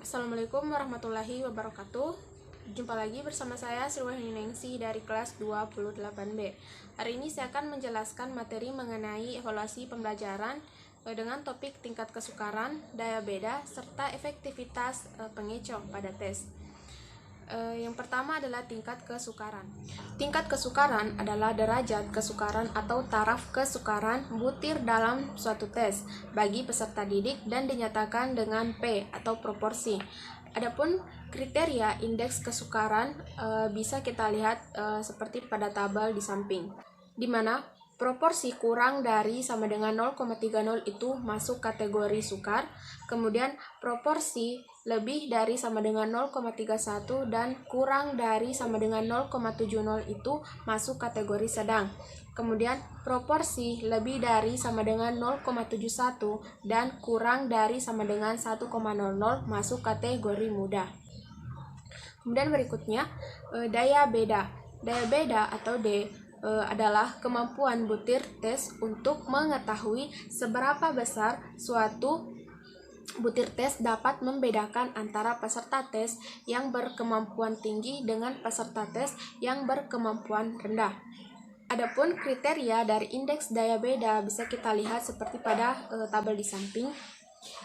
Assalamualaikum warahmatullahi wabarakatuh. Jumpa lagi bersama saya Sriwahini Ningsih dari kelas 28B. Hari ini saya akan menjelaskan materi mengenai evaluasi pembelajaran dengan topik tingkat kesukaran, daya beda, serta efektivitas pengecoh pada tes. Yang pertama adalah tingkat kesukaran. Tingkat kesukaran adalah derajat kesukaran atau taraf kesukaran butir dalam suatu tes bagi peserta didik dan dinyatakan dengan P atau proporsi. Adapun kriteria indeks kesukaran bisa kita lihat seperti pada tabel di samping, di mana proporsi kurang dari sama dengan 0,30 itu masuk kategori sukar, kemudian proporsi lebih dari sama dengan 0,31 dan kurang dari sama dengan 0,70 itu masuk kategori sedang. Kemudian proporsi lebih dari sama dengan 0,71 dan kurang dari sama dengan 1,00 masuk kategori mudah. Kemudian berikutnya daya beda. Daya beda atau D adalah kemampuan butir tes untuk mengetahui seberapa besar suatu butir tes dapat membedakan antara peserta tes yang berkemampuan tinggi dengan peserta tes yang berkemampuan rendah. Adapun kriteria dari indeks daya beda bisa kita lihat seperti pada tabel di samping,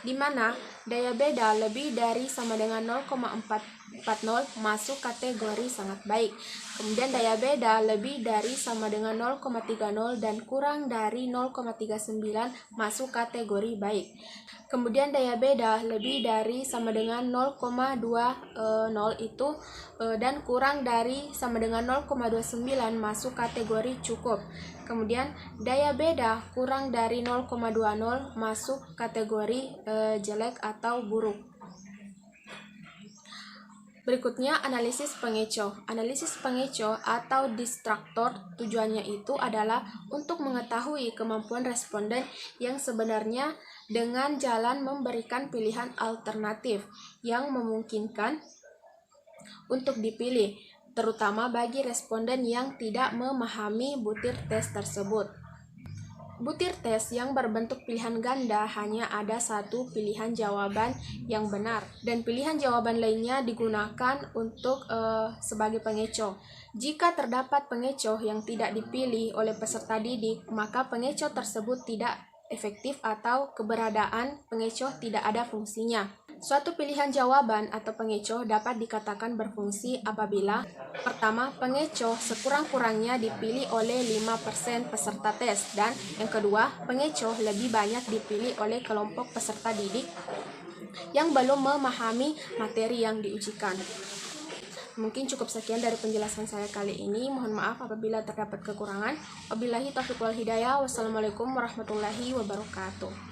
di mana daya beda lebih dari sama dengan 0,440 masuk kategori sangat baik. Kemudian daya beda lebih dari sama dengan 0,30 dan kurang dari 0,39 masuk kategori baik. Kemudian daya beda lebih dari sama dengan 0,20 itu dan kurang dari sama dengan 0,29 masuk kategori cukup. Kemudian daya beda kurang dari 0,20 masuk kategori jelek atau buruk. Berikutnya analisis pengecoh. Analisis pengecoh atau distraktor tujuannya itu adalah untuk mengetahui kemampuan responden yang sebenarnya dengan jalan memberikan pilihan alternatif yang memungkinkan untuk dipilih, terutama bagi responden yang tidak memahami butir tes tersebut. Butir tes yang berbentuk pilihan ganda hanya ada satu pilihan jawaban yang benar dan pilihan jawaban lainnya digunakan untuk sebagai pengecoh. Jika terdapat pengecoh yang tidak dipilih oleh peserta didik, maka pengecoh tersebut tidak efektif atau keberadaan pengecoh tidak ada fungsinya. Suatu pilihan jawaban atau pengecoh dapat dikatakan berfungsi apabila pertama, pengecoh sekurang-kurangnya dipilih oleh 5% peserta tes, dan yang kedua, pengecoh lebih banyak dipilih oleh kelompok peserta didik yang belum memahami materi yang diujikan. Mungkin cukup sekian dari penjelasan saya kali ini. Mohon maaf apabila terdapat kekurangan. Wabillahi taufiq wal hidayah. Wassalamualaikum warahmatullahi wabarakatuh.